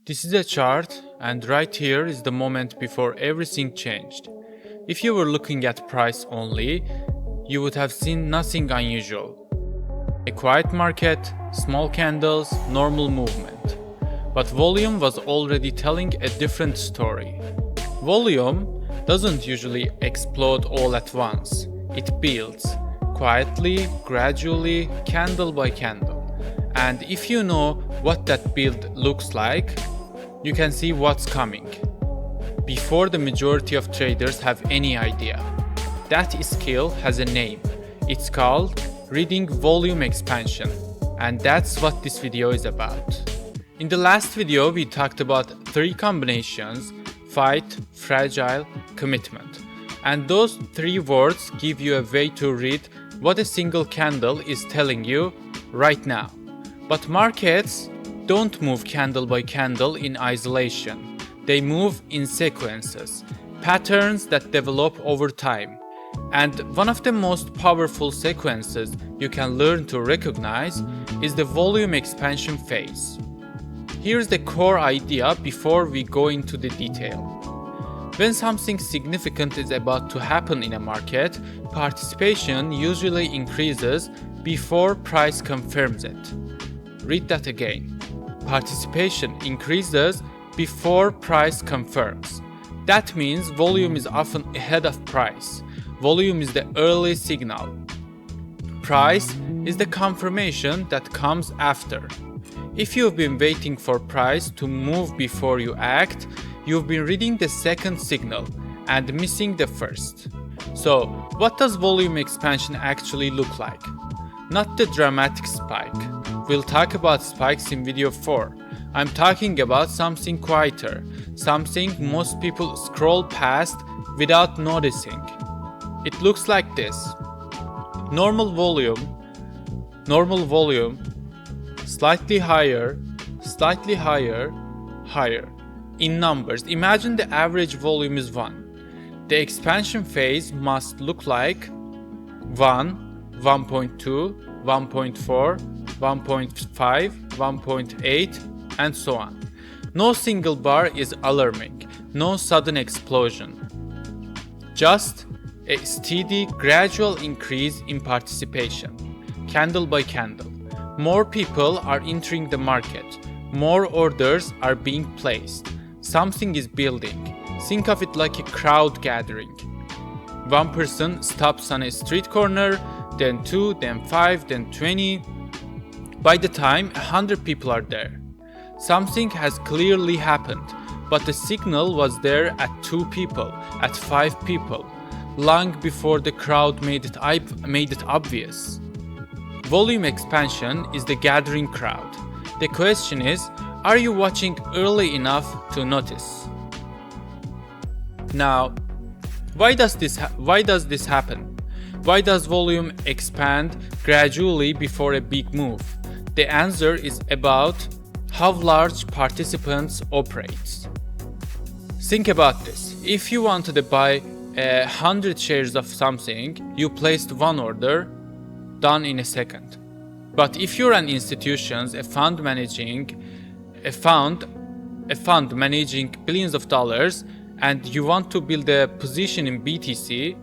This is a chart, and right here is the moment before everything changed. If you were looking at price only, you would have seen nothing unusual. A quiet market, small candles, normal movement. But volume was already telling a different story. Volume doesn't usually explode all at once. It builds, quietly, gradually, candle by candle. And if you know what that build looks like, you can see what's coming before the majority of traders have any idea. That skill has a name. It's called reading volume expansion, and that's what this video is about. In the last video we talked about three combinations: fight, fragile, commitment. And those three words give you a way to read what a single candle is telling you right now. But markets don't move candle by candle in isolation. They move in sequences, patterns that develop over time. And one of the most powerful sequences you can learn to recognize is the volume expansion phase. Here's the core idea before we go into the detail. When something significant is about to happen in a market, participation usually increases before price confirms it. Read that again. Participation increases before price confirms. That means volume is often ahead of price. Volume is the early signal. Price is the confirmation that comes after. If you've been waiting for price to move before you act, you've been reading the second signal and missing the first. So, what does volume expansion actually look like? Not the dramatic spike. We'll talk about spikes in video 4. I'm talking about something quieter, something most people scroll past without noticing. It looks like this. Normal volume, slightly higher, higher. In numbers, imagine the average volume is 1. The expansion phase must look like 1, 1.2, 1.4, 1.5, 1.8, and so on. No single bar is alarming, no sudden explosion. Just a steady, gradual increase in participation, candle by candle. More people are entering the market, more orders are being placed. Something is building. Think of it like a crowd gathering. One person stops on a street corner, then 2, then 5, then 20. By the time 100 people are there, something has clearly happened, but the signal was there at 2 people, at 5 people, long before the crowd made it obvious. Volume expansion is the gathering crowd. The question is, are you watching early enough to notice? Now, why does this happen? Why does volume expand gradually before a big move? The answer is about how large participants operate. Think about this. If you wanted to buy 100 shares of something, you placed one order, done in a second. But if you're an institution, a fund managing billions of dollars, and you want to build a position in BTC,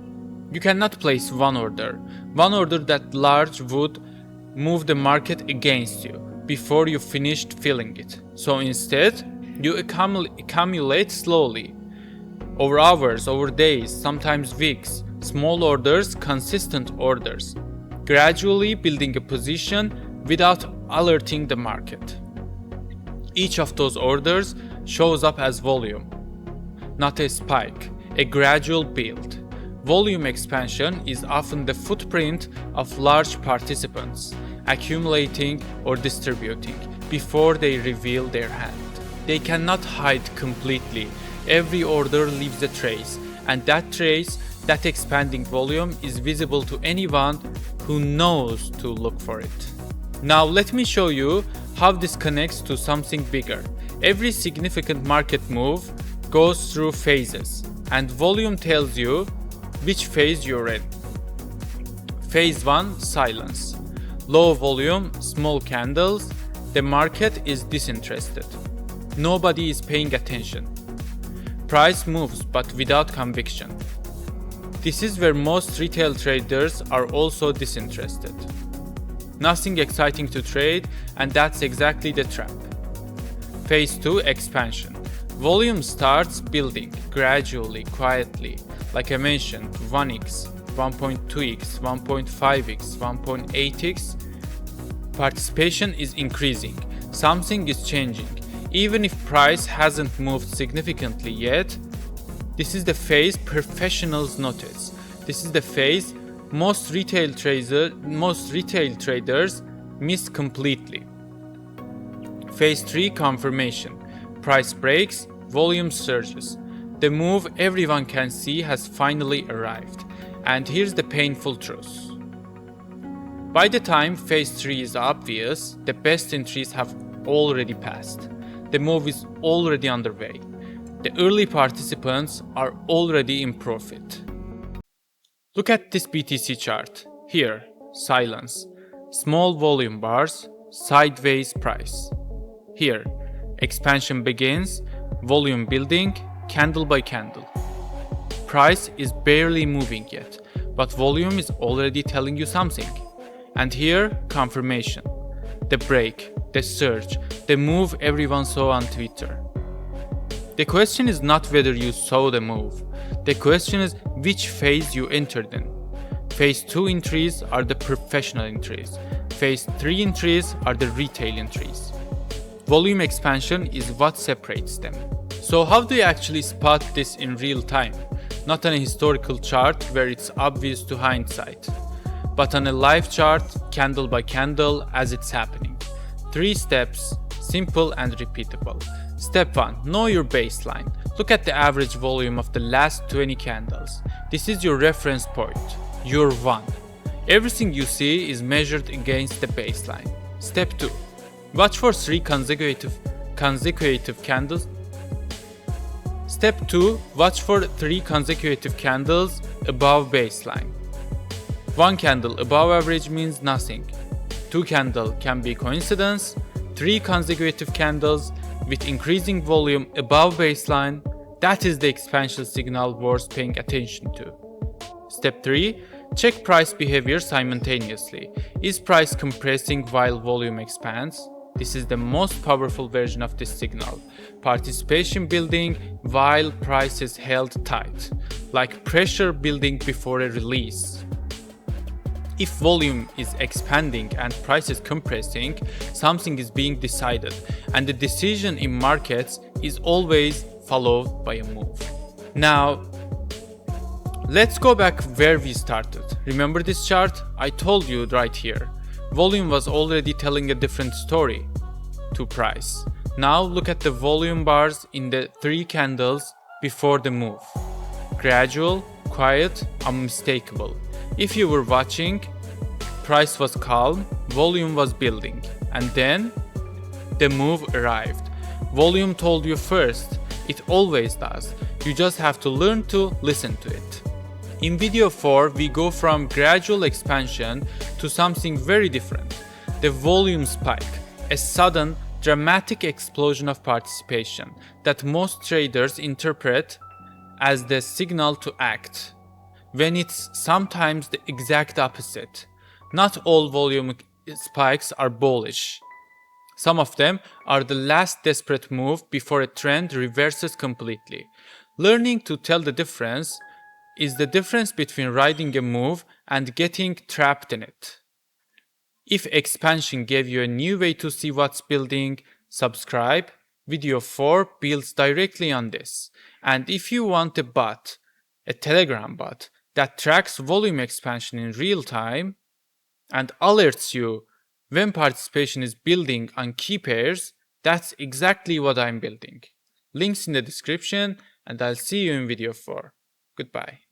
you cannot place one order. One order that large would move the market against you before you finished filling it. So instead, you accumulate slowly, over hours, over days, sometimes weeks, small orders, consistent orders, gradually building a position without alerting the market. Each of those orders shows up as volume, not a spike, a gradual build. Volume expansion is often the footprint of large participants, accumulating or distributing before they reveal their hand. They cannot hide completely. Every order leaves a trace, and that trace, that expanding volume, is visible to anyone who knows to look for it. Now let me show you how this connects to something bigger. Every significant market move goes through phases, and volume tells you which phase you're in. Phase 1, silence. Low volume, small candles. The market is disinterested. Nobody is paying attention. Price moves but without conviction. This is where most retail traders are also disinterested. Nothing exciting to trade, and that's exactly the trap. Phase 2, expansion. Volume starts building gradually, quietly. Like I mentioned, 1x, 1.2x, 1.5x, 1.8x. Participation is increasing. Something is changing. Even if price hasn't moved significantly yet, this is the phase professionals notice. This is the phase most retail traders miss completely. Phase 3, confirmation. Price breaks, volume surges. The move everyone can see has finally arrived. And here's the painful truth. By the time phase 3 is obvious, the best entries have already passed. The move is already underway. The early participants are already in profit. Look at this BTC chart. Here, silence. Small volume bars, sideways price. Here, expansion begins, volume building, candle by candle. Price is barely moving yet, but volume is already telling you something. And here, confirmation. The break, the surge, the move everyone saw on Twitter. The question is not whether you saw the move. The question is which phase you entered in. Phase 2 entries are the professional entries. Phase 3 entries are the retail entries. Volume expansion is what separates them. So how do you actually spot this in real time? Not on a historical chart where it's obvious to hindsight, but on a live chart, candle by candle, as it's happening. 3 steps, simple and repeatable. Step 1. Know your baseline. Look at the average volume of the last 20 candles. This is your reference point, your 1. Everything you see is measured against the baseline. Step 2. Watch for 3 consecutive candles. Step 2. Watch for 3 consecutive candles above baseline. 1 candle above average means nothing. 2 candles can be coincidence. 3 consecutive candles with increasing volume above baseline, that is the expansion signal worth paying attention to. Step 3. Check price behavior simultaneously. Is price compressing while volume expands? This is the most powerful version of this signal. Participation building while price is held tight, like pressure building before a release. If volume is expanding and price is compressing, something is being decided, and the decision in markets is always followed by a move. Now, let's go back where we started. Remember this chart? I told you right here. Volume was already telling a different story to price. Now look at the volume bars in the 3 candles before the move. Gradual, quiet, unmistakable. If you were watching, price was calm, volume was building, and then the move arrived. Volume told you first. It always does. You just have to learn to listen to it. In video 4, we go from gradual expansion to something very different. The volume spike, a sudden, dramatic explosion of participation that most traders interpret as the signal to act, when it's sometimes the exact opposite. Not all volume spikes are bullish. Some of them are the last desperate move before a trend reverses completely. Learning to tell the difference is the difference between riding a move and getting trapped in it. If expansion gave you a new way to see what's building, subscribe. Video 4 builds directly on this. And if you want a bot, a Telegram bot, that tracks volume expansion in real time and alerts you when participation is building on key pairs, that's exactly what I'm building. Links in the description, and I'll see you in video 4. Goodbye.